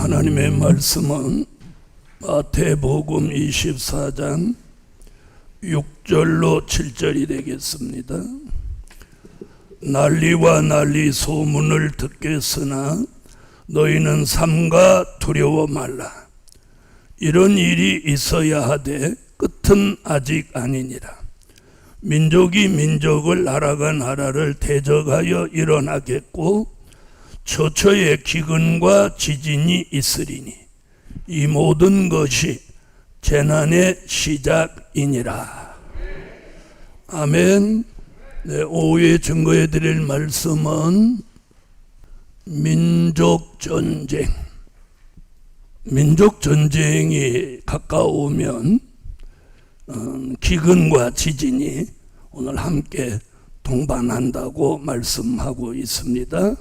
하나님의 말씀은 마태복음 24장 6절로 7절이 되겠습니다. 난리와 난리 소문을 듣겠으나 너희는 삼가 두려워 말라. 이런 일이 있어야 하되 끝은 아직 아니니라. 민족이 민족을, 나라가 나라를 대적하여 일어나겠고 처처에 기근과 지진이 있으리니 이 모든 것이 재난의 시작이니라. 아멘. 네, 오후에 증거해 드릴 말씀은 민족전쟁. 민족전쟁이 가까우면 기근과 지진이 오늘 함께 동반한다고 말씀하고 있습니다.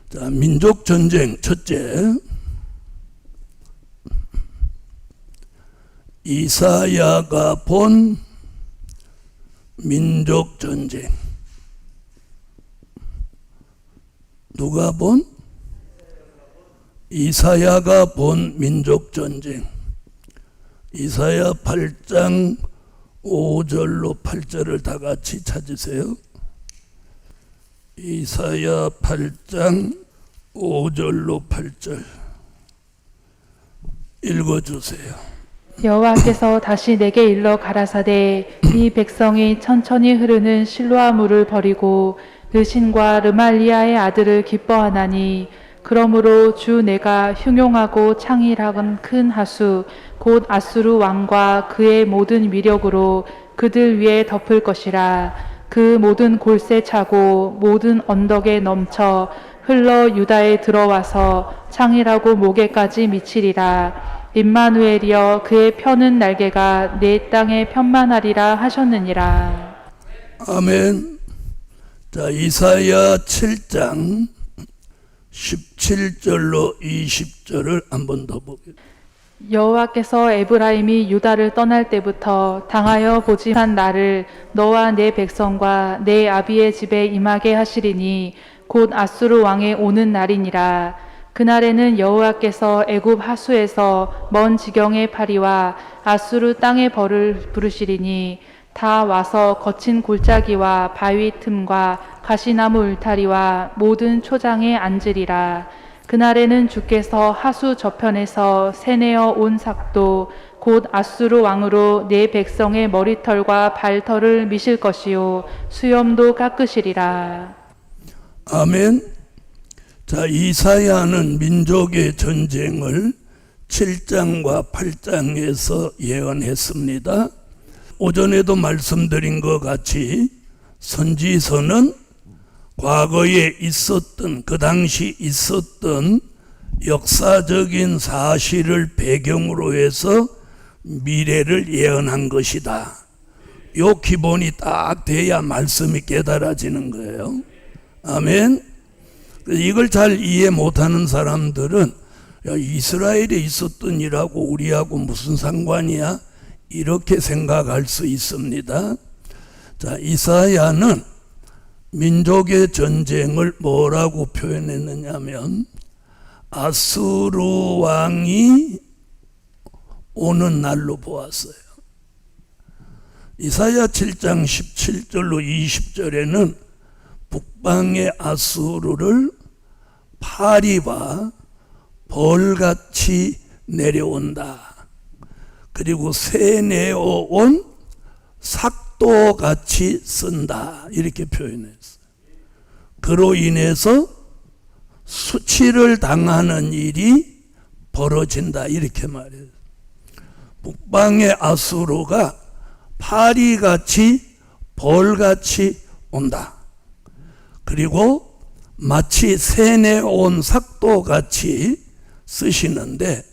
자, 민족전쟁 첫째, 이사야가 본 민족전쟁. 누가 본? 이사야가 본 민족전쟁. 이사야 8장 5절로 8절을 다 같이 찾으세요. 이사야 8장 5절로 8절 읽어주세요. 여호와께서 다시 내게 일러 가라사대 이 백성이 천천히 흐르는 실로아 물을 버리고 르신과 르말리아의 아들을 기뻐하나니 그러므로 주 내가 흉용하고 창일한 큰 하수 곧 아수르 왕과 그의 모든 위력으로 그들 위에 덮을 것이라. 그 모든 골세 차고 모든 언덕에 넘쳐 흘러 유다에 들어와서 창일하고 목에까지 미치리라. 임마누엘이여 그의 펴는 날개가 내 땅에 편만하리라 하셨느니라. 아멘. 자, 이사야 7장 17절로 20절을 한 번 더 보겠습니다. 여호와께서 에브라임이 유다를 떠날 때부터 당하여 보지 한 나를 너와 내 백성과 내 아비의 집에 임하게 하시리니 곧 아수르 왕의 오는 날이니라. 그날에는 여호와께서 애굽 하수에서 먼 지경의 파리와 아수르 땅의 벌을 부르시리니 다 와서 거친 골짜기와 바위 틈과 가시나무 울타리와 모든 초장에 앉으리라. 그날에는 주께서 하수 저편에서 새내어 온 삭도 곧 아수르 왕으로 내 백성의 머리털과 발털을 미실 것이요 수염도 깎으시리라. 아멘. 자, 이사야는 민족의 전쟁을 7장과 8장에서 예언했습니다. 오전에도 말씀드린 것 같이 선지서는 과거에 있었던, 그 당시 있었던 역사적인 사실을 배경으로 해서 미래를 예언한 것이다. 요 기본이 딱 돼야 말씀이 깨달아지는 거예요. 아멘. 이걸 잘 이해 못하는 사람들은 야, 이스라엘에 있었던 일하고 우리하고 무슨 상관이야? 이렇게 생각할 수 있습니다. 자, 이사야는 민족의 전쟁을 뭐라고 표현했느냐면 아수르 왕이 오는 날로 보았어요. 이사야 7장 17절로 20절에는 북방의 아수르를 파리와 벌같이 내려온다. 그리고 새내어온 삭도같이 쓴다. 이렇게 표현했어요. 그로 인해서 수치를 당하는 일이 벌어진다. 이렇게 말해요. 북방의 아수르가 파리같이 벌같이 온다. 그리고 마치 새내온 삭도같이 쓰시는데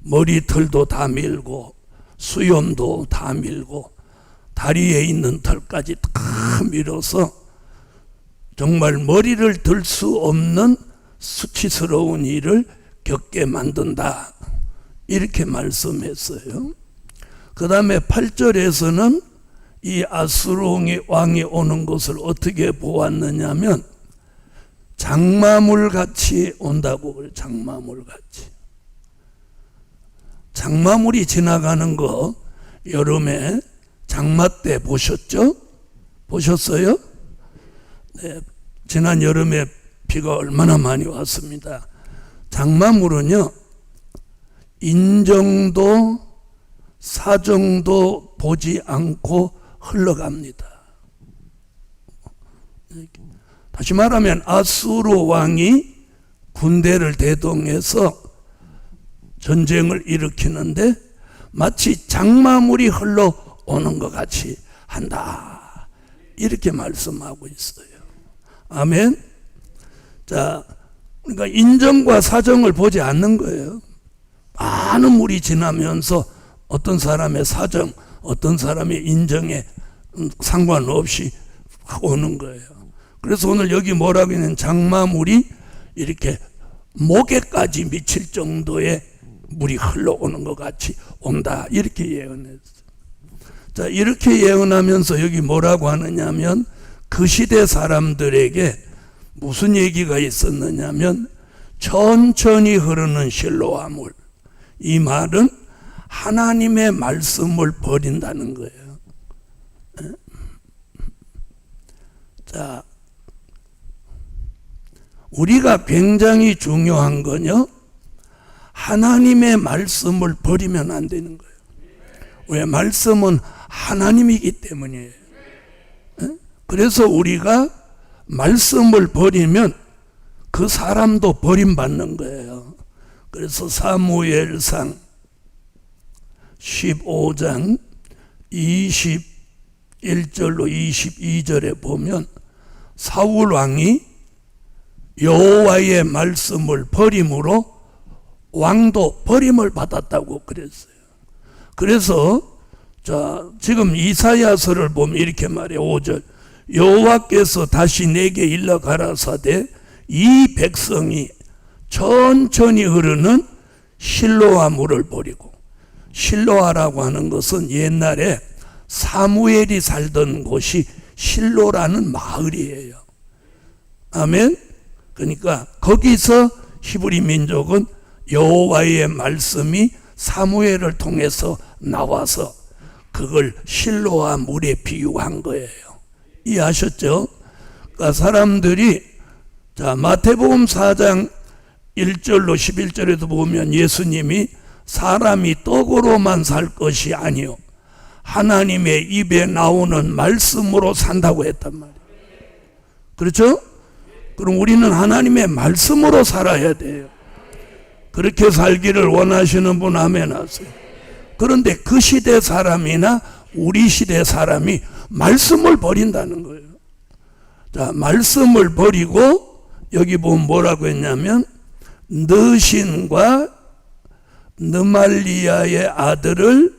머리털도 다 밀고 수염도 다 밀고 다리에 있는 털까지 다 밀어서 정말 머리를 들 수 없는 수치스러운 일을 겪게 만든다. 이렇게 말씀했어요. 그 다음에 8절에서는 이 아수르 왕이 오는 것을 어떻게 보았느냐면 장마물 같이 온다고 그래요. 장마물 같이. 장마물이 지나가는 거 여름에 장마 때 보셨죠? 보셨어요? 네, 지난 여름에 비가 얼마나 많이 왔습니다. 장마물은요, 인정도 사정도 보지 않고 흘러갑니다. 다시 말하면 아수르 왕이 군대를 대동해서 전쟁을 일으키는데 마치 장마물이 흘러오는 것 같이 한다, 이렇게 말씀하고 있어요. 아멘. 자, 그러니까 인정과 사정을 보지 않는 거예요. 많은 물이 지나면서 어떤 사람의 사정, 어떤 사람의 인정에 상관없이 오는 거예요. 그래서 오늘 여기 뭐라고 했냐면 장마물이 이렇게 목에까지 미칠 정도의 물이 흘러오는 것 같이 온다, 이렇게 예언했어요. 자, 이렇게 예언하면서 여기 뭐라고 하느냐면 그 시대 사람들에게 무슨 얘기가 있었느냐면 천천히 흐르는 실로와 물, 이 말은 하나님의 말씀을 버린다는 거예요. 자, 우리가 굉장히 중요한 건요, 하나님의 말씀을 버리면 안 되는 거예요. 왜? 말씀은 하나님이기 때문이에요. 그래서 우리가 말씀을 버리면 그 사람도 버림받는 거예요. 그래서 사무엘상 15장 21절로 22절에 보면 사울 왕이 여호와의 말씀을 버림으로 왕도 버림을 받았다고 그랬어요. 그래서 자, 지금 이사야서를 보면 이렇게 말해요. 5절, 여호와께서 다시 내게 일러 가라사대 이 백성이 천천히 흐르는 실로아 물을 버리고, 실로아라고 하는 것은 옛날에 사무엘이 살던 곳이 실로라는 마을이에요. 아멘. 그러니까 거기서 히브리 민족은 여호와의 말씀이 사무엘을 통해서 나와서 그걸 실로아 물에 비유한 거예요. 이해하셨죠? 그러니까 사람들이, 자, 마태복음 4장 1절로 11절에도 보면 예수님이 사람이 떡으로만 살 것이 아니요 하나님의 입에 나오는 말씀으로 산다고 했단 말이에요. 그렇죠? 그럼 우리는 하나님의 말씀으로 살아야 돼요. 그렇게 살기를 원하시는 분 아멘 하세요. 그런데 그 시대 사람이나 우리 시대 사람이 말씀을 버린다는 거예요. 자, 말씀을 버리고 여기 보면 뭐라고 했냐면 느신과 느말리아의 아들을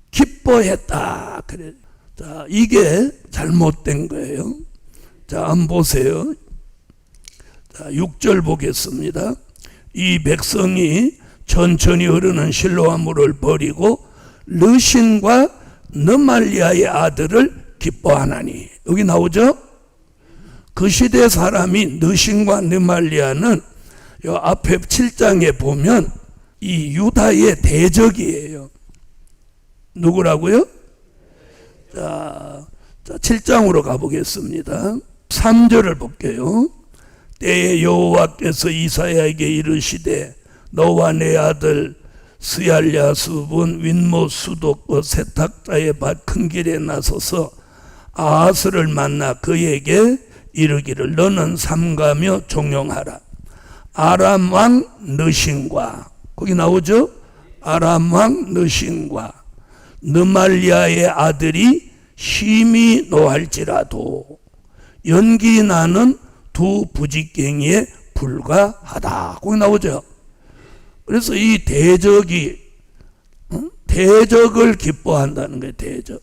기뻐했다 그래. 자, 이게 잘못된 거예요. 자, 한번 보세요. 자, 6절 보겠습니다. 이 백성이 천천히 흐르는 실로아 물을 버리고 느신과 느말리아의 아들을 기뻐하나니. 여기 나오죠? 그 시대 사람이 느신과 느말리아는 요 앞에 7장에 보면 이 유다의 대적이에요. 누구라고요? 자, 7장으로 가보겠습니다. 3절을 볼게요. 때에 여호와께서 이사야에게 이르시되 너와 내 아들 스얄야숲은 윗못 수도껏 세탁자의 밭 큰 길에 나서서 아하스를 만나 그에게 이르기를 너는 삼가며 종용하라. 아람 왕 느신과, 거기 나오죠? 아람 왕 느신과 느말리아의 아들이 심히 노할지라도 연기 나는 두 부직갱이에 불과하다. 거기 나오죠? 그래서 이 대적이 대적을 기뻐한다는 거예요. 대적.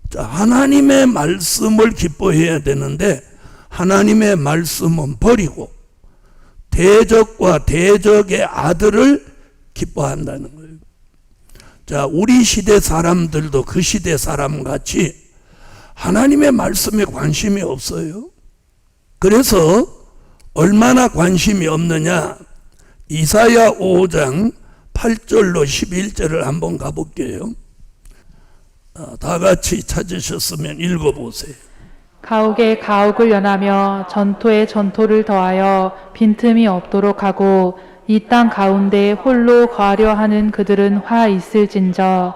자, 하나님의 말씀을 기뻐해야 되는데 하나님의 말씀은 버리고 대적과 대적의 아들을 기뻐한다는 거예요. 자, 우리 시대 사람들도 그 시대 사람같이 하나님의 말씀에 관심이 없어요. 그래서 얼마나 관심이 없느냐, 이사야 5장 8절로 11절을 한번 가볼게요. 다 같이 찾으셨으면 읽어보세요. 가옥에 가옥을 연하며 전토에 전토를 더하여 빈틈이 없도록 하고 이 땅 가운데 홀로 거하려 하는 그들은 화 있을진저.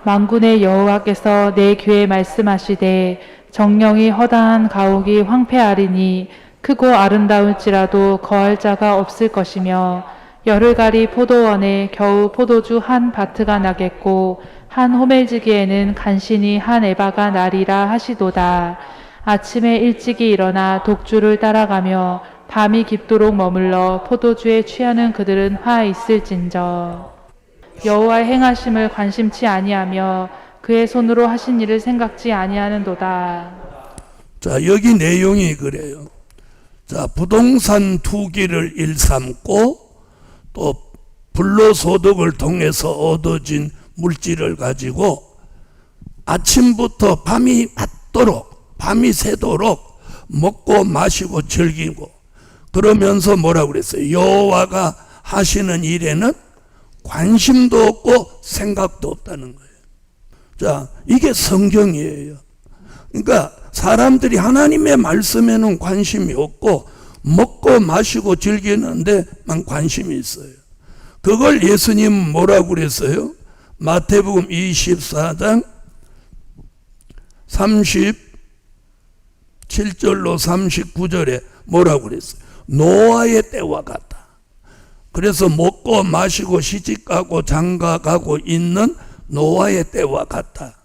만군의 여호와께서 내 귀에 말씀하시되 정령이 허다한 가옥이 황폐하리니 크고 아름다울지라도 거할 자가 없을 것이며 열흘가리 포도원에 겨우 포도주 한 바트가 나겠고 한 호멜지기에는 간신히 한 에바가 나리라 하시도다. 아침에 일찍이 일어나 독주를 따라가며 밤이 깊도록 머물러 포도주에 취하는 그들은 화 있을진저. 여호와의 행하심을 관심치 아니하며 그의 손으로 하신 일을 생각지 아니하는도다. 자, 여기 내용이 그래요. 자, 부동산 투기를 일삼고 또 불로소득을 통해서 얻어진 물질을 가지고 아침부터 밤이 맞도록, 밤이 새도록 먹고 마시고 즐기고, 그러면서 뭐라고 그랬어요? 여호와가 하시는 일에는 관심도 없고 생각도 없다는 거예요. 자, 이게 성경이에요. 그러니까 사람들이 하나님의 말씀에는 관심이 없고 먹고 마시고 즐기는 데만 관심이 있어요. 그걸 예수님은 뭐라고 그랬어요? 마태복음 24장 37절로 39절에 뭐라고 그랬어요? 노아의 때와 같다. 그래서 먹고 마시고 시집가고 장가가고 있는 노아의 때와 같다.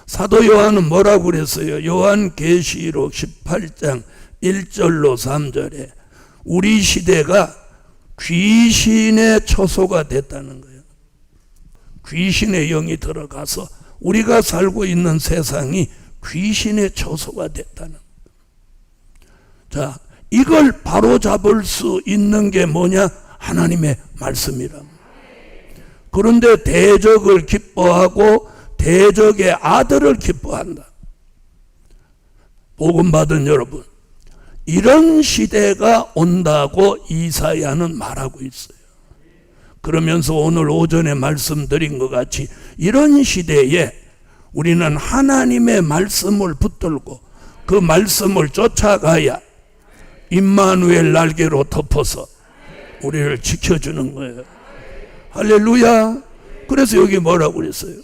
사도 요한은 뭐라고 그랬어요? 요한계시록 18장 1절로 3절에 우리 시대가 귀신의 처소가 됐다는 거예요. 귀신의 영이 들어가서 우리가 살고 있는 세상이 귀신의 처소가 됐다는 거예요. 자, 이걸 바로잡을 수 있는 게 뭐냐? 하나님의 말씀이랍니다. 그런데 대적을 기뻐하고 대적의 아들을 기뻐한다. 복음 받은 여러분, 이런 시대가 온다고 이사야는 말하고 있어요. 그러면서 오늘 오전에 말씀드린 것 같이 이런 시대에 우리는 하나님의 말씀을 붙들고 그 말씀을 쫓아가야 임마누엘 날개로 덮어서 우리를 지켜주는 거예요. 할렐루야. 그래서 여기 뭐라고 그랬어요?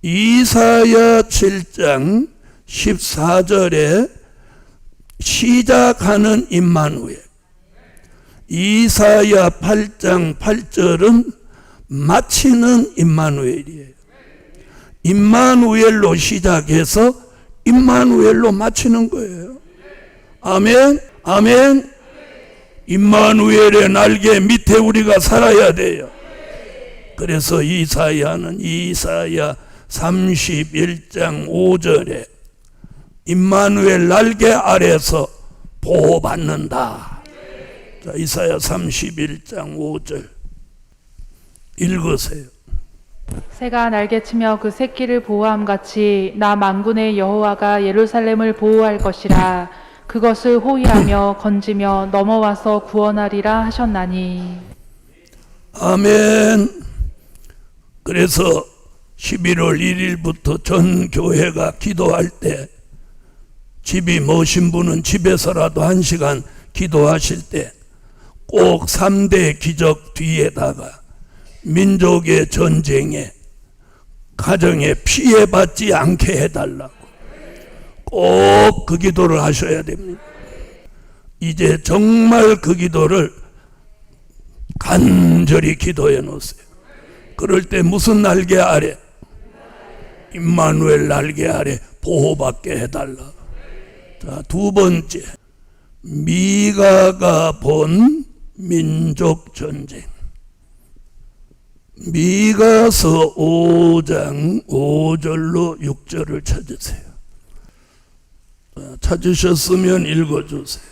이사야 7장 14절에 시작하는 임마누엘, 이사야 8장 8절은 마치는 임마누엘이에요. 임마누엘로 시작해서 임마누엘로 마치는 거예요. 아멘, 아멘. 임마누엘의 날개 밑에 우리가 살아야 돼요. 그래서 이사야는 이사야 31장 5절에 임마누엘 날개 아래서 보호받는다. 자, 이사야 31장 5절 읽으세요. 새가 날개치며 그 새끼를 보호함같이 나 만군의 여호와가 예루살렘을 보호할 것이라. 그것을 호위하며 건지며 넘어와서 구원하리라 하셨나니. 아멘. 그래서 11월 1일부터 전 교회가 기도할 때 집이 머신 분은 집에서라도 1시간 기도하실 때 꼭 3대 기적 뒤에다가 민족의 전쟁에 가정에 피해받지 않게 해달라고 꼭 그 기도를 하셔야 됩니다. 이제 정말 그 기도를 간절히 기도해 놓으세요. 그럴 때 무슨 날개 아래? 임마누엘 날개 아래 보호받게 해달라. 자, 두 번째, 미가가 본 민족 전쟁. 미가서 5장 5절로 6절을 찾으세요. 찾으셨으면 읽어주세요.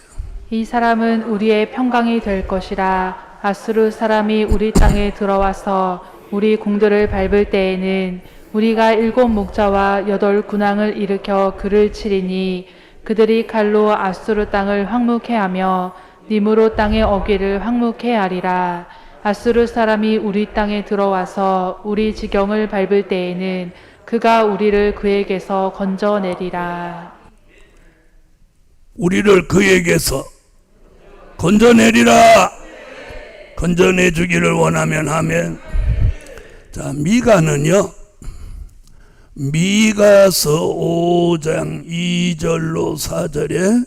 이 사람은 우리의 평강이 될 것이라. 아수르 사람이 우리 땅에 들어와서 우리 궁들을 밟을 때에는 우리가 7 목자와 8 군왕을 일으켜 그를 치리니 그들이 칼로 아수르 땅을 황무케 하며 니무롯 땅의 어귀를 황무케 하리라. 아수르 사람이 우리 땅에 들어와서 우리 지경을 밟을 때에는 그가 우리를 그에게서 건져내리라. 우리를 그에게서 건져내리라. 건져내 주기를 원하면 하면. 자, 미가는요, 미가서 5장 2절로 4절에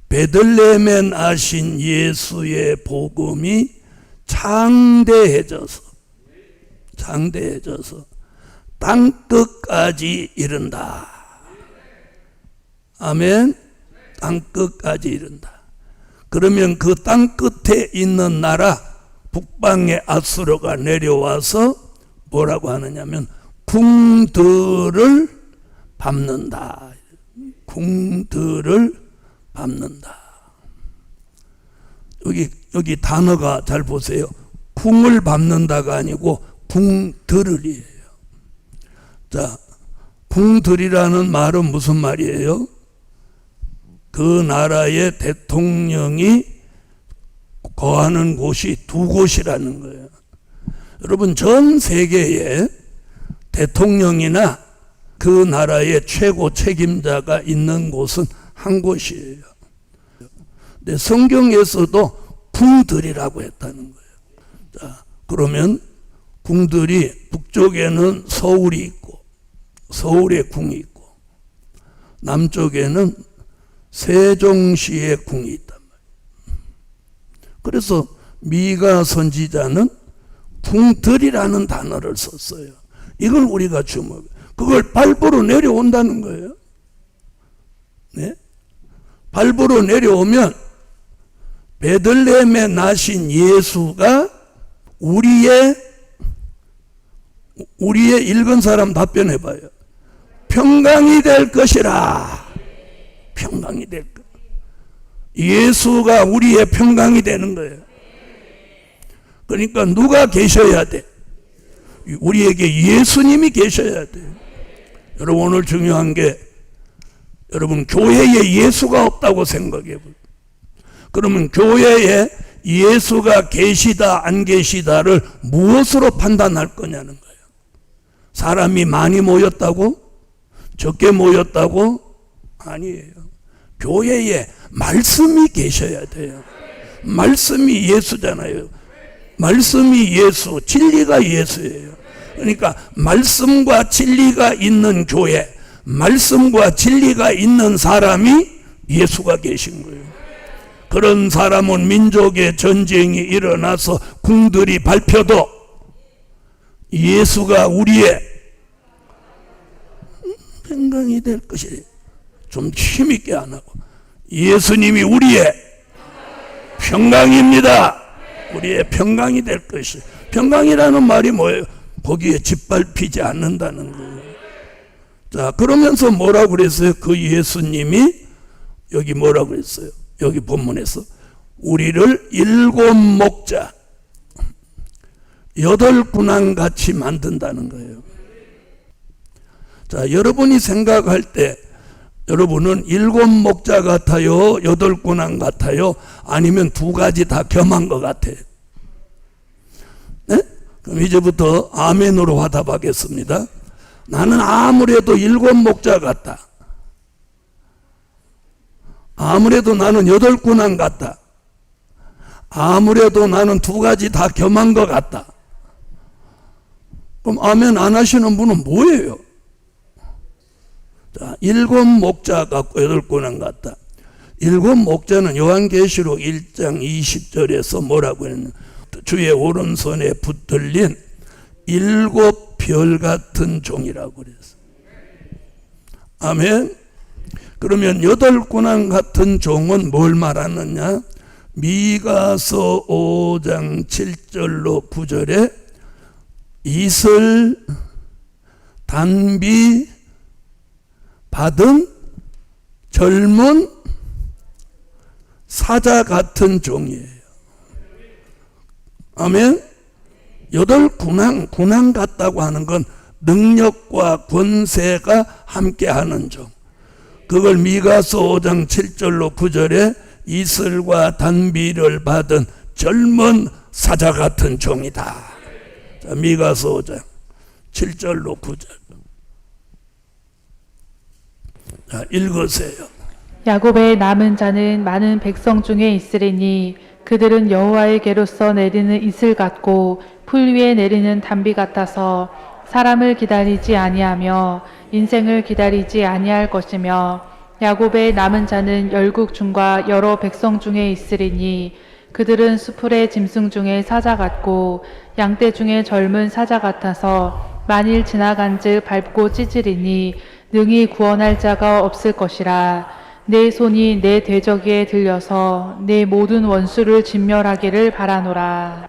베들레헴에 나신 예수의 복음이 창대해져서 땅끝까지 이른다. 아멘. 땅끝까지 이른다. 그러면 그 땅끝에 있는 나라 북방의 아수르가 내려와서 뭐라고 하느냐면 궁들을 밟는다. 궁들을 밟는다. 여기 단어가 잘 보세요. 궁을 밟는다가 아니고 궁들을이에요. 자, 궁들이라는 말은 무슨 말이에요? 그 나라의 대통령이 거하는 곳이 두 곳이라는 거예요. 여러분, 전 세계에 대통령이나 그 나라의 최고 책임자가 있는 곳은 한 곳이에요. 근데 성경에서도 궁들이라고 했다는 거예요. 자, 그러면 궁들이 북쪽에는 서울이 있고, 서울의 궁이 있고, 남쪽에는 세종시의 궁이 있단 말이에요. 그래서 미가 선지자는 궁들이라는 단어를 썼어요. 이걸 우리가 그걸 밟으러 내려온다는 거예요. 네? 밟으러 내려오면 베들레헴에 나신 예수가 우리의 읽은 사람 답변해봐요. 평강이 될 것이라. 평강이 될 것. 예수가 우리의 평강이 되는 거예요. 그러니까 누가 계셔야 돼? 우리에게 예수님이 계셔야 돼요. 여러분, 오늘 중요한 게, 여러분, 교회에 예수가 없다고 생각해 보세요. 그러면 교회에 예수가 계시다 안 계시다를 무엇으로 판단할 거냐는 거예요. 사람이 많이 모였다고? 적게 모였다고? 아니에요. 교회에 말씀이 계셔야 돼요. 말씀이 예수잖아요. 말씀이 예수, 진리가 예수예요. 그러니까 말씀과 진리가 있는 교회, 말씀과 진리가 있는 사람이 예수가 계신 거예요. 그런 사람은 민족의 전쟁이 일어나서 궁들이 밟혀도 예수가 우리의 평강이 될 것이래. 좀 힘있게 안 하고, 예수님이 우리의 평강입니다. 우리의 평강이 될 것이. 평강이라는 말이 뭐예요? 거기에 짓밟히지 않는다는 거예요. 자, 그러면서 뭐라고 그랬어요? 그 예수님이 여기 뭐라고 그랬어요? 여기 본문에서 우리를 7 목자 8 군왕 같이 만든다는 거예요. 자, 여러분이 생각할 때 여러분은 7 목자 같아요? 8 군왕 같아요? 아니면 두 가지 다 겸한 것 같아요? 네? 그럼 이제부터 아멘으로 화답하겠습니다. 나는 아무래도 7 목자 같다. 아무래도 나는 8 군왕 같다. 아무래도 나는 두 가지 다 겸한 것 같다. 그럼 아멘 안 하시는 분은 뭐예요? 자, 7 목자 같고 8 군왕 같다. 7 목자는 요한계시록 1장 20절에서 뭐라고 했냐? 주의 오른손에 붙들린 7 별 같은 종이라고 그랬어요. 아멘. 그러면 8 군왕 같은 종은 뭘 말하느냐? 미가서 5장 7절로 9절에 이슬 단비 받은 젊은 사자 같은 종이에요. 아멘. 8 군왕 같다고 하는 건 능력과 권세가 함께하는 종. 그걸 미가서 5장 7절로 9절에 이슬과 단비를 받은 젊은 사자 같은 종이다. 자, 미가서 5장 7절로 9절. 자, 읽으세요. 야곱의 남은 자는 많은 백성 중에 있으리니 그들은 여호와에게로서 내리는 이슬 같고 풀 위에 내리는 단비 같아서 사람을 기다리지 아니하며 인생을 기다리지 아니할 것이며 야곱의 남은 자는 열국 중과 여러 백성 중에 있으리니 그들은 수풀의 짐승 중에 사자 같고 양떼 중에 젊은 사자 같아서 만일 지나간즉 밟고 찢으리니 능히 구원할 자가 없을 것이라. 내 손이 내 대적에 들려서 내 모든 원수를 진멸하기를 바라노라.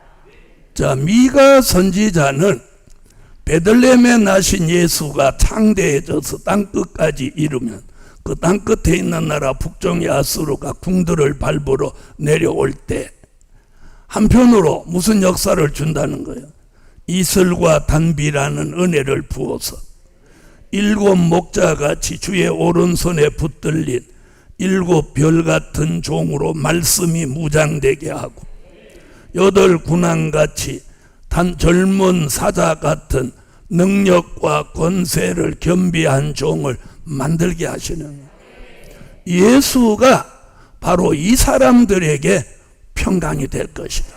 자, 미가 선지자는 베들레헴에 나신 예수가 창대해져서 땅끝까지 이르면 그 땅끝에 있는 나라 북쪽의 아수르가 궁들을 밟으러 내려올 때 한편으로 무슨 역사를 준다는 거예요. 이슬과 단비라는 은혜를 부어서 7 목자같이 주의 오른손에 붙들린 7 별 같은 종으로 말씀이 무장되게 하고 8 군왕같이 단 젊은 사자 같은 능력과 권세를 겸비한 종을 만들게 하시는 거예요. 예수가 바로 이 사람들에게 평강이 될 것이다.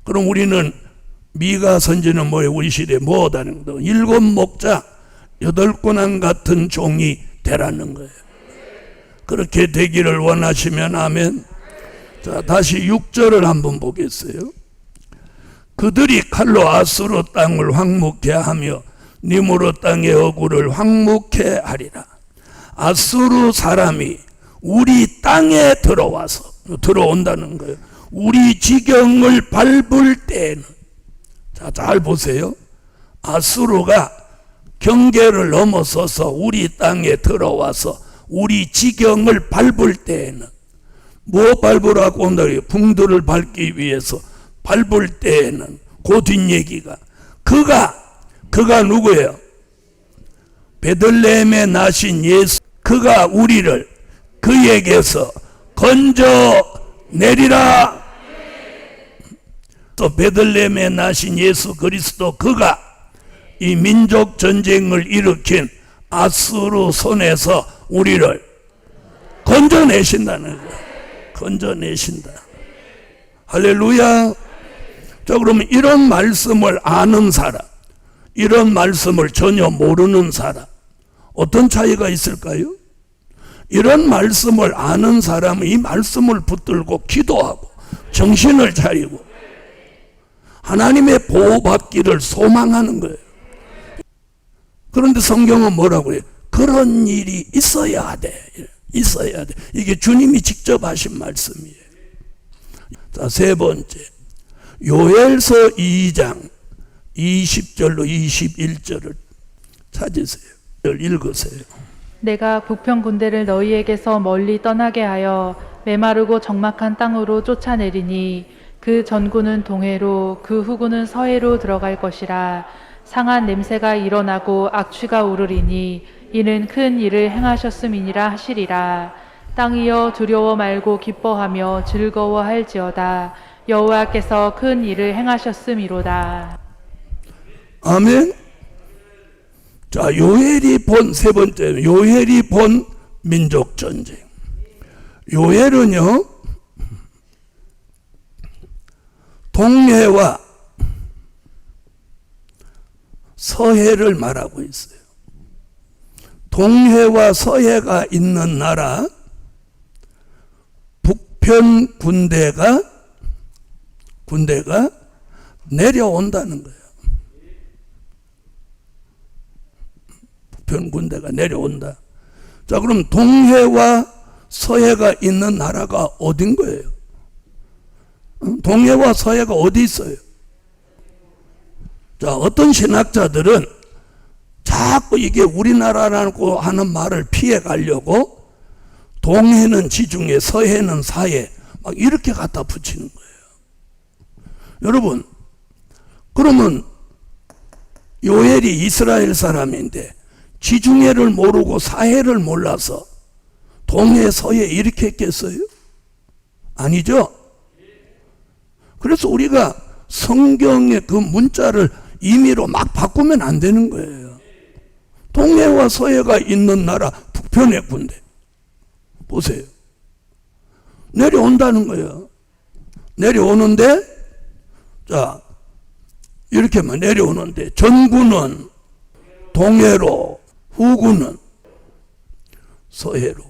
그럼 우리는 미가 선지는 뭐예요? 우리 시대에 뭐하다는 거예요? 7 목자 8 군왕 같은 종이 되라는 거예요. 그렇게 되기를 원하시면 아멘. 자, 다시 6절을 한번 보겠어요. 그들이 칼로 아수르 땅을 황무케 하며 니무르 땅의 어구를 황무케 하리라. 아수르 사람이 우리 땅에 들어온다는 거예요. 우리 지경을 밟을 때에는, 자, 잘 보세요. 아수르가 경계를 넘어서서 우리 땅에 들어와서 우리 지경을 밟을 때에는 뭐 밟으라고 온다고요? 궁들을 밟기 위해서 밟을 때에는 그 뒷얘기가 그가 누구예요? 베들레헴에 나신 예수. 그가 우리를 그에게서 건져내리라. 또 베들레헴에 나신 예수 그리스도, 그가 이 민족 전쟁을 일으킨 아수르 손에서 우리를 건져내신다는 거예요. 건져내신다. 할렐루야. 자, 그러면 이런 말씀을 아는 사람, 이런 말씀을 전혀 모르는 사람, 어떤 차이가 있을까요? 이런 말씀을 아는 사람은 이 말씀을 붙들고 기도하고 정신을 차리고 하나님의 보호받기를 소망하는 거예요. 그런데 성경은 뭐라고 해요? 그런 일이 있어야 돼. 있어야 돼. 이게 주님이 직접 하신 말씀이에요. 자, 세 번째. 요엘서 2장 20절로 21절을 찾으세요. 읽으세요. 내가 북평 군대를 너희에게서 멀리 떠나게 하여 메마르고 적막한 땅으로 쫓아내리니 그 전구는 동해로 그 후구는 서해로 들어갈 것이라. 상한 냄새가 일어나고 악취가 오르리니 이는 큰 일을 행하셨음이니라 하시리라. 땅이여 두려워 말고 기뻐하며 즐거워할지어다. 여호와께서 큰 일을 행하셨음이로다. 아멘. 자, 요엘이 본 세 번째, 요엘이 본 민족 전쟁. 요엘은요, 동해와 서해를 말하고 있어요. 동해와 서해가 있는 나라, 북편 군대가 내려온다는 거예요. 북편 군대가 내려온다. 자, 그럼 동해와 서해가 있는 나라가 어딘 거예요? 동해와 서해가 어디 있어요? 자, 어떤 신학자들은 자꾸 이게 우리나라라고 하는 말을 피해 가려고 동해는 지중해, 서해는 사해, 막 이렇게 갖다 붙이는 거예요. 여러분, 그러면 요엘이 이스라엘 사람인데 지중해를 모르고 사해를 몰라서 동해, 서해 이렇게 했겠어요? 아니죠? 그래서 우리가 성경의 그 문자를 임의로 막 바꾸면 안 되는 거예요. 동해와 서해가 있는 나라 북편의 군대 보세요. 내려온다는 거예요. 내려오는데 자 이렇게만 내려오는데 전구는 동해로, 후구는 서해로.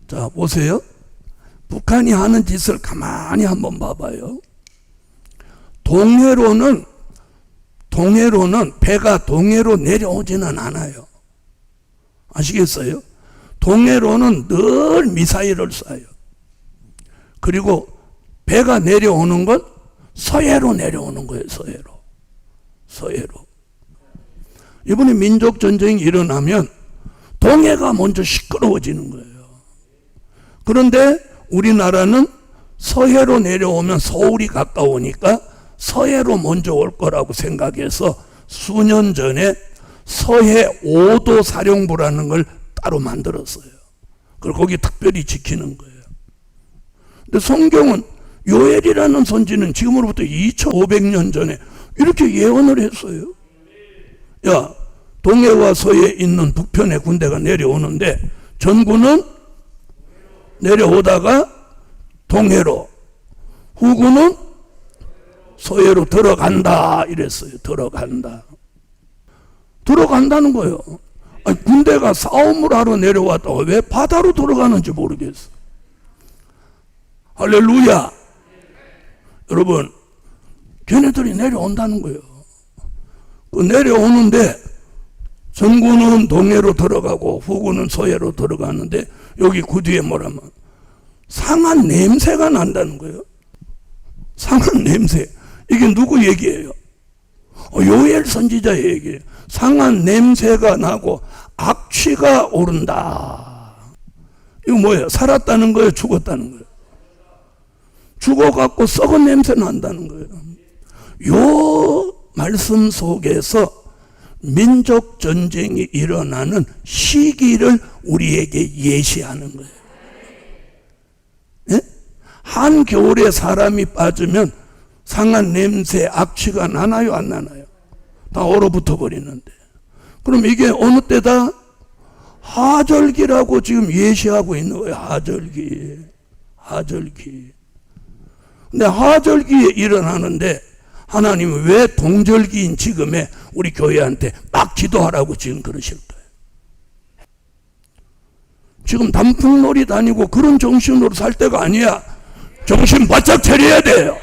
자 보세요. 북한이 하는 짓을 가만히 한번 봐봐요. 동해로는 배가 동해로 내려오지는 않아요. 아시겠어요? 동해로는 늘 미사일을 쏴요. 그리고 배가 내려오는 건 서해로 내려오는 거예요. 서해로. 이번에 민족전쟁이 일어나면 동해가 먼저 시끄러워지는 거예요. 그런데 우리나라는 서해로 내려오면 서울이 가까우니까 서해로 먼저 올 거라고 생각해서 수년 전에 서해 5도 사령부라는 걸 따로 만들었어요. 그걸 거기 특별히 지키는 거예요. 근데 성경은 요엘이라는 선지는 지금으로부터 2500년 전에 이렇게 예언을 했어요. 야, 동해와 서해에 있는 북편의 군대가 내려오는데 전구는 내려오다가 동해로, 후구는 서해로 들어간다 이랬어요. 들어간다는 거예요. 아니, 군대가 싸움을 하러 내려왔다고 왜 바다로 들어가는지 모르겠어. 할렐루야. 여러분, 걔네들이 내려온다는 거예요. 그 내려오는데 전구는 동해로 들어가고 후구는 서해로 들어가는데 여기 그 뒤에 뭐라면 상한 냄새가 난다는 거예요. 상한 냄새. 이게 누구 얘기예요? 요엘 선지자의 얘기예요. 상한 냄새가 나고 악취가 오른다. 이거 뭐예요? 살았다는 거예요? 죽었다는 거예요? 죽어갖고 썩은 냄새 난다는 거예요. 요 말씀 속에서 민족 전쟁이 일어나는 시기를 우리에게 예시하는 거예요. 예? 한겨울에 사람이 빠지면 상한 냄새, 악취가 나나요? 안 나나요? 다 얼어붙어 버리는데. 그럼 이게 어느 때다? 하절기라고 지금 예시하고 있는 거예요. 하절기. 근데 하절기에 일어나는데 하나님은 왜 동절기인 지금에 우리 교회한테 막 기도하라고 지금 그러실까요? 지금 단풍놀이 다니고 그런 정신으로 살 때가 아니야. 정신 바짝 차려야 돼요.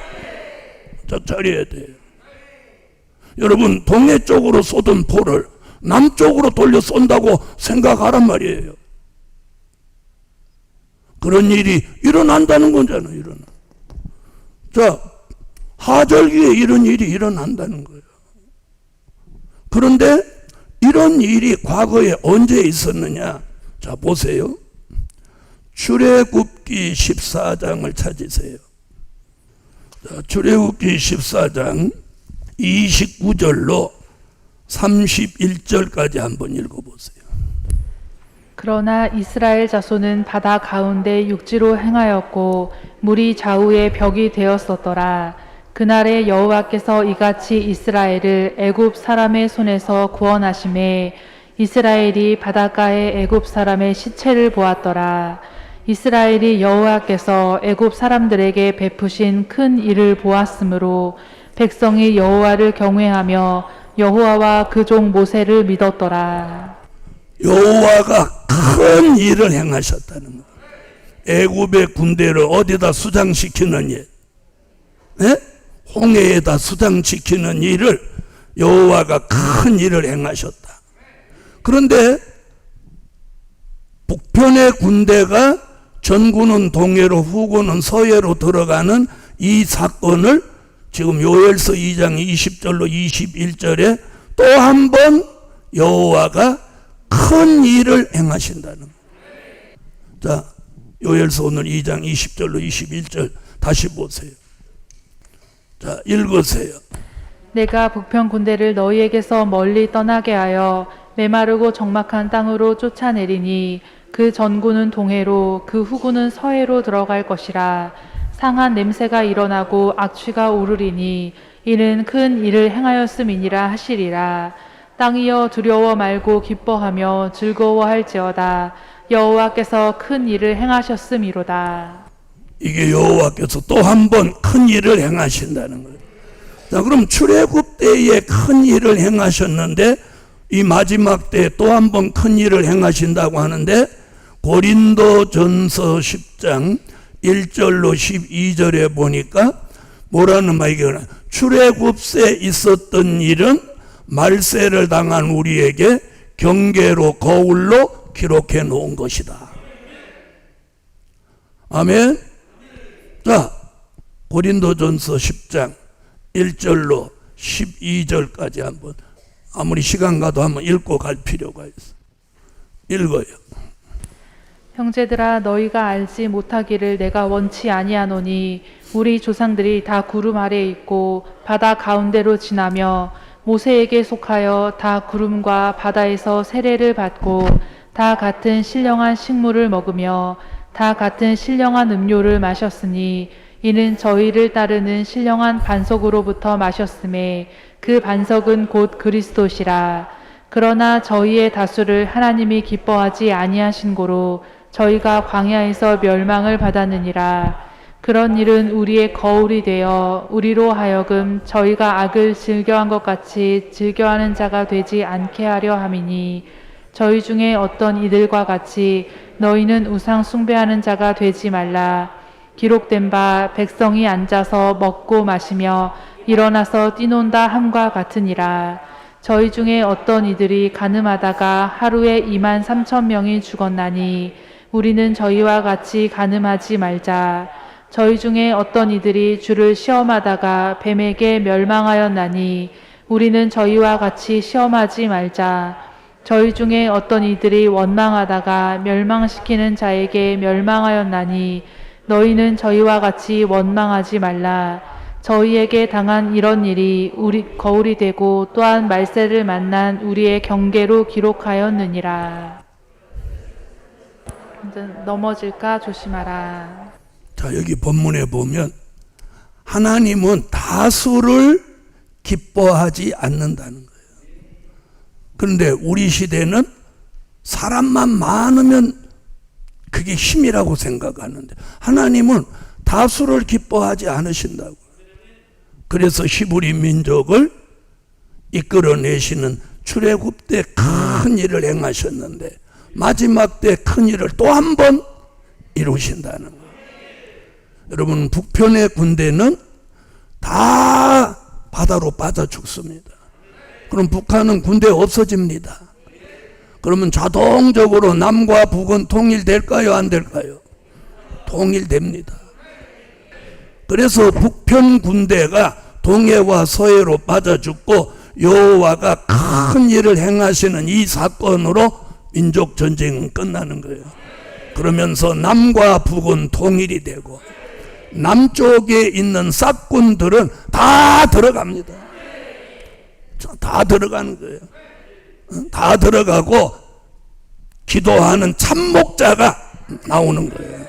여러분, 동해 쪽으로 쏘던 포를 남쪽으로 돌려 쏜다고 생각하란 말이에요. 그런 일이 일어난다는 거잖아요. 자, 하절기에 이런 일이 일어난다는 거예요. 그런데 이런 일이 과거에 언제 있었느냐? 자, 보세요. 출애굽기 14장을 찾으세요. 자, 출애굽기 14장 29절로 31절까지 한번 읽어보세요. 그러나 이스라엘 자손은 바다 가운데 육지로 행하였고 물이 좌우에 벽이 되었었더라. 그날에 여호와께서 이같이 이스라엘을 애굽 사람의 손에서 구원하심에 이스라엘이 바닷가에 애굽 사람의 시체를 보았더라. 이스라엘이 여호와께서 애굽 사람들에게 베푸신 큰 일을 보았으므로 백성이 여호와를 경외하며 여호와와 그 종 모세를 믿었더라. 여호와가 큰 일을 행하셨다는 거예요. 애굽의 군대를 어디다 수장시키는 일, 네? 홍해에다 수장시키는 일을 여호와가 큰 일을 행하셨다. 그런데 북편의 군대가 전구는 동해로 후구는 서해로 들어가는 이 사건을 지금 요엘서 2장 20절로 21절에 또 한 번 여호와가 큰 일을 행하신다는 거예요. 자, 요엘서 오늘 2장 20절로 21절 다시 보세요. 자, 읽으세요. 내가 북편 군대를 너희에게서 멀리 떠나게 하여 메마르고 적막한 땅으로 쫓아내리니 그 전구는 동해로 그 후구는 서해로 들어갈 것이라. 상한 냄새가 일어나고 악취가 오르리니 이는 큰 일을 행하였음이니라 하시리라. 땅이여 두려워 말고 기뻐하며 즐거워할지어다. 여호와께서 큰 일을 행하셨음이로다. 이게 여호와께서 또 한 번 큰 일을 행하신다는 거예요. 자, 그럼 출애굽 때에 큰 일을 행하셨는데 이 마지막 때 또 한 번 큰 일을 행하신다고 하는데 고린도전서 10장 1절로 12절에 보니까 뭐라는 말이냐, 출애굽에 있었던 일은 말세를 당한 우리에게 경계로 거울로 기록해 놓은 것이다. 아멘. 자, 고린도전서 10장 1절로 12절까지 한번 아무리 시간 가도 한번 읽고 갈 필요가 있어. 읽어요. 형제들아 너희가 알지 못하기를 내가 원치 아니하노니 우리 조상들이 다 구름 아래에 있고 바다 가운데로 지나며 모세에게 속하여 다 구름과 바다에서 세례를 받고 다 같은 신령한 식물을 먹으며 다 같은 신령한 음료를 마셨으니 이는 저희를 따르는 신령한 반석으로부터 마셨음에 그 반석은 곧 그리스도시라. 그러나 저희의 다수를 하나님이 기뻐하지 아니하신 고로 저희가 광야에서 멸망을 받았느니라. 그런 일은 우리의 거울이 되어 우리로 하여금 저희가 악을 즐겨한 것 같이 즐겨하는 자가 되지 않게 하려 함이니 저희 중에 어떤 이들과 같이 너희는 우상 숭배하는 자가 되지 말라. 기록된 바 백성이 앉아서 먹고 마시며 일어나서 뛰논다 함과 같으니라. 저희 중에 어떤 이들이 가늠하다가 하루에 23,000명이 죽었나니 우리는 저희와 같이 가늠하지 말자. 저희 중에 어떤 이들이 주를 시험하다가 뱀에게 멸망하였나니 우리는 저희와 같이 시험하지 말자. 저희 중에 어떤 이들이 원망하다가 멸망시키는 자에게 멸망하였나니 너희는 저희와 같이 원망하지 말라. 저희에게 당한 이런 일이 우리 거울이 되고 또한 말세를 만난 우리의 경계로 기록하였느니라. 넘어질까 조심하라. 자, 여기 본문에 보면 하나님은 다수를 기뻐하지 않는다는 거예요. 그런데 우리 시대는 사람만 많으면 그게 힘이라고 생각하는데 하나님은 다수를 기뻐하지 않으신다고. 그래서 히브리 민족을 이끌어내시는 출애굽 때 큰 일을 행하셨는데 마지막 때 큰 일을 또 한 번 이루신다는 거예요. 여러분, 북편의 군대는 다 바다로 빠져 죽습니다. 그럼 북한은 군대 없어집니다. 그러면 자동적으로 남과 북은 통일될까요? 안 될까요? 통일됩니다. 그래서 북편 군대가 동해와 서해로 빠져 죽고 여호와가 큰 일을 행하시는 이 사건으로 민족 전쟁은 끝나는 거예요. 그러면서 남과 북은 통일이 되고 남쪽에 있는 싹군들은 다 들어갑니다. 다 들어가는 거예요. 다 들어가고 기도하는 참목자가 나오는 거예요.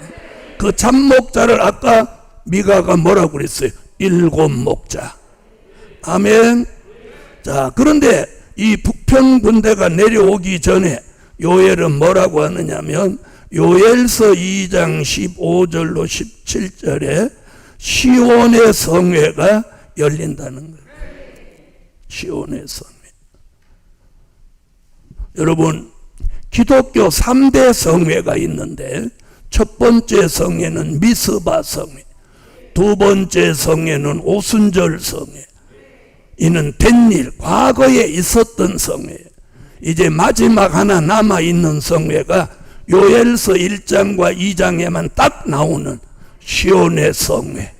그 참목자를 아까 미가가 뭐라고 그랬어요? 7 목자. 아멘. 자, 그런데 이 북편 군대가 내려오기 전에 요엘은 뭐라고 하느냐면 요엘서 2장 15절로 17절에 시온의 성회가 열린다는 거예요. 시온의 성회. 여러분, 기독교 3대 성회가 있는데 첫 번째 성회는 미스바 성회, 두 번째 성회는 오순절 성회. 이는 된 일, 과거에 있었던 성회. 이제 마지막 하나 남아있는 성회가 요엘서 1장과 2장에만 딱 나오는 시온의 성회.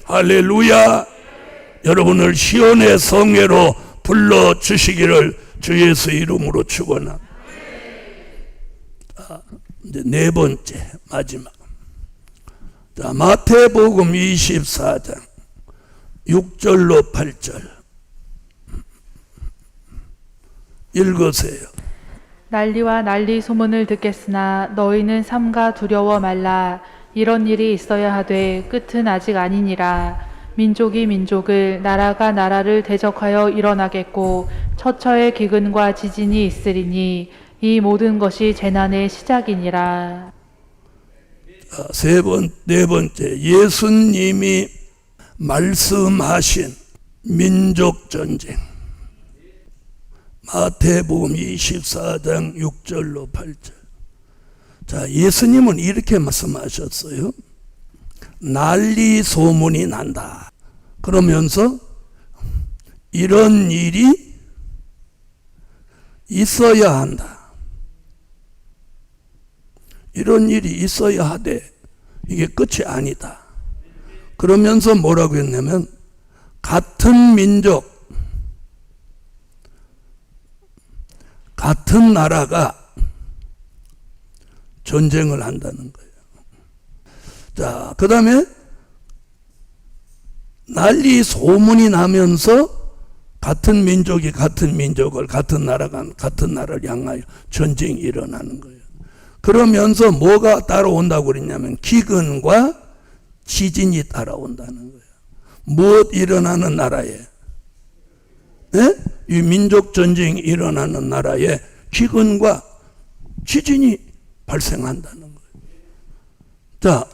할렐루야. 여러분을 시온의 성회로 불러주시기를 주 예수 이름으로 축원합니다. 이제 네 번째, 마지막. 자, 마태복음 24장 6절로 8절 읽으세요. 난리와 난리 소문을 듣겠으나 너희는 삼가 두려워 말라. 이런 일이 있어야 하되 끝은 아직 아니니라. 민족이 민족을, 나라가 나라를 대적하여 일어나겠고 처처의 기근과 지진이 있으리니 이 모든 것이 재난의 시작이니라. 네 번째, 예수님이 말씀하신 민족전쟁. 마태복음 24장 6절로 8절. 자, 예수님은 이렇게 말씀하셨어요. 난리 소문이 난다. 그러면서 이런 일이 있어야 한다. 이런 일이 있어야 하되 이게 끝이 아니다. 그러면서 뭐라고 했냐면 같은 민족, 같은 나라가 전쟁을 한다는 거예요. 자, 그 다음에 난리 소문이 나면서 같은 민족이 같은 민족을, 같은 나라가 같은 나라를 향하여 전쟁이 일어나는 거예요. 그러면서 뭐가 따라온다고 그랬냐면 기근과 지진이 따라온다는 거예요. 무엇 일어나는 나라에? 네? 이 민족 전쟁이 일어나는 나라에 기근과 지진이 발생한다는 거예요. 자,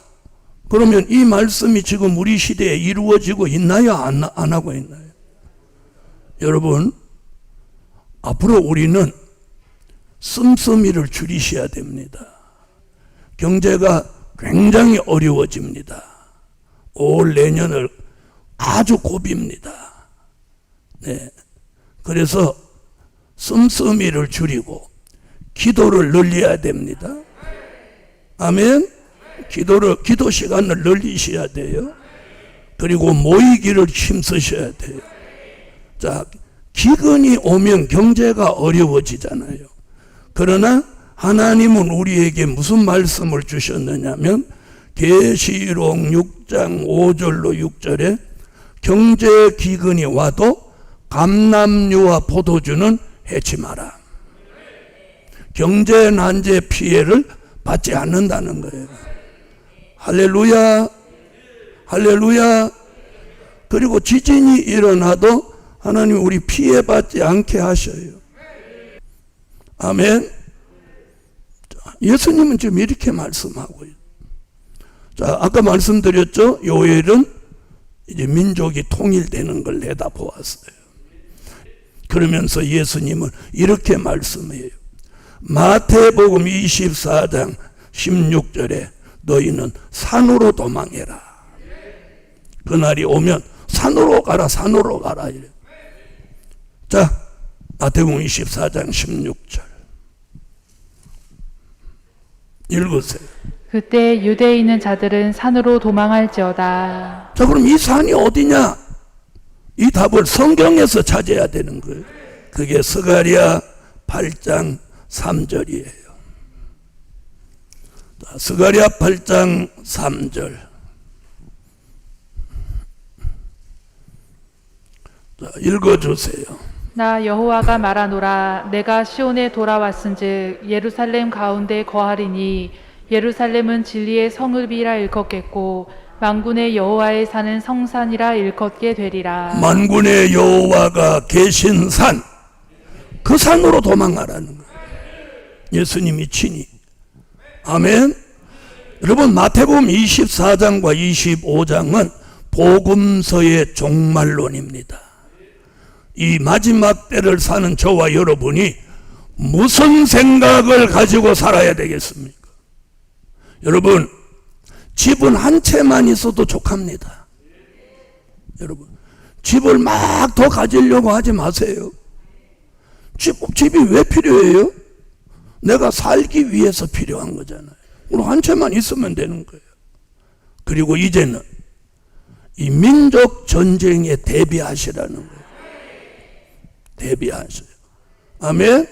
그러면 이 말씀이 지금 우리 시대에 이루어지고 있나요? 안 하고 있나요? 여러분, 앞으로 우리는 씀씀이를 줄이셔야 됩니다. 경제가 굉장히 어려워집니다. 올 내년을 아주 고비입니다. 네. 그래서 씀씀이를 줄이고 기도를 늘려야 됩니다. 아멘. 기도 시간을 늘리셔야 돼요. 그리고 모이기를 힘쓰셔야 돼요. 자, 기근이 오면 경제가 어려워지잖아요. 그러나 하나님은 우리에게 무슨 말씀을 주셨느냐면 계시록 6장 5절로 6절에 경제 기근이 와도 감람류와 포도주는 해치 마라. 경제 난제 피해를 받지 않는다는 거예요. 할렐루야, 할렐루야. 그리고 지진이 일어나도 하나님 우리 피해받지 않게 하셔요. 아멘. 예수님은 지금 이렇게 말씀하고요. 자, 아까 말씀드렸죠. 요엘은 이제 민족이 통일되는 걸 내다보았어요. 그러면서 예수님은 이렇게 말씀해요. 마태복음 24장 16절에 너희는 산으로 도망해라. 그날이 오면 산으로 가라, 산으로 가라. 이래. 자, 마태복음 24장 16절 읽으세요. 그때 유대에 있는 자들은 산으로 도망할지어다. 자, 그럼 이 산이 어디냐? 이 답을 성경에서 찾아야 되는 거예요. 그게 스가랴 8장 3절이에요. 스가랴 8장 3절. 자, 읽어주세요. 나 여호와가 말하노라. 내가 시온에 돌아왔은즉 예루살렘 가운데 거하리니 예루살렘은 진리의 성읍이라 일컫겠고 만군의 여호와의 산은 성산이라 일컫게 되리라. 만군의 여호와가 계신 산, 그 산으로 도망가라는 거예요. 예수님이 친히. 아멘. 여러분, 마태복음 24장과 25장은 복음서의 종말론입니다. 이 마지막 때를 사는 저와 여러분이 무슨 생각을 가지고 살아야 되겠습니까? 여러분, 집은 한 채만 있어도 족합니다. 여러분, 집을 막 더 가지려고 하지 마세요. 집이 왜 필요해요? 내가 살기 위해서 필요한 거잖아요. 그럼 한 채만 있으면 되는 거예요. 그리고 이제는 이 민족 전쟁에 대비하시라는 거예요. 대비하세요. 아멘.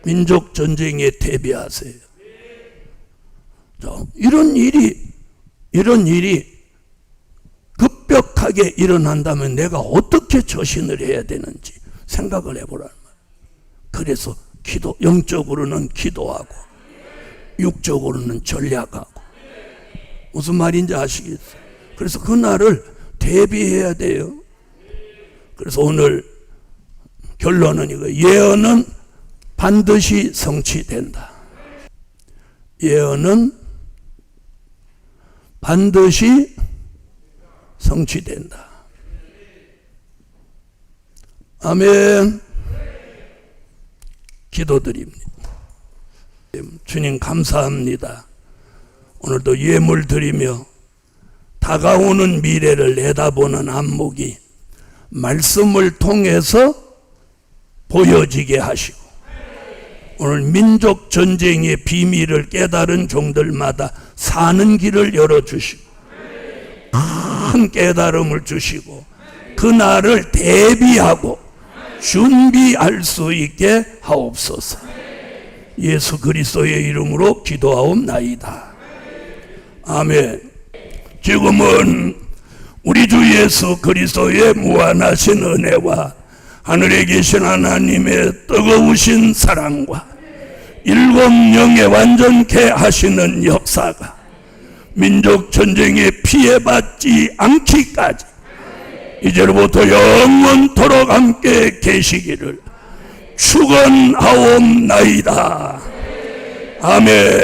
민족 전쟁에 대비하세요. 자, 이런 일이 급격하게 일어난다면 내가 어떻게 처신을 해야 되는지 생각을 해보라는 거예요. 그래서 영적으로는 기도하고 육적으로는 전략하고 무슨 말인지 아시겠어요? 그래서 그 날을 대비해야 돼요. 그래서 오늘 결론은 이거, 예언은 반드시 성취된다. 예언은 반드시 성취된다. 아멘. 기도드립니다. 주님 감사합니다. 오늘도 예물 드리며 다가오는 미래를 내다보는 안목이 말씀을 통해서 보여지게 하시고, 오늘 민족 전쟁의 비밀을 깨달은 종들마다 사는 길을 열어주시고 큰 깨달음을 주시고 그날을 대비하고 준비할 수 있게 하옵소서. 예수 그리스도의 이름으로 기도하옵나이다. 아멘. 지금은 우리 주 예수 그리스도의 무한하신 은혜와 하늘에 계신 하나님의 뜨거우신 사랑과 일곱 영에 완전케 하시는 역사가 민족 전쟁에 피해받지 않기까지 이제로부터 영원토록 함께 계시기를 축원하옵나이다. 아멘.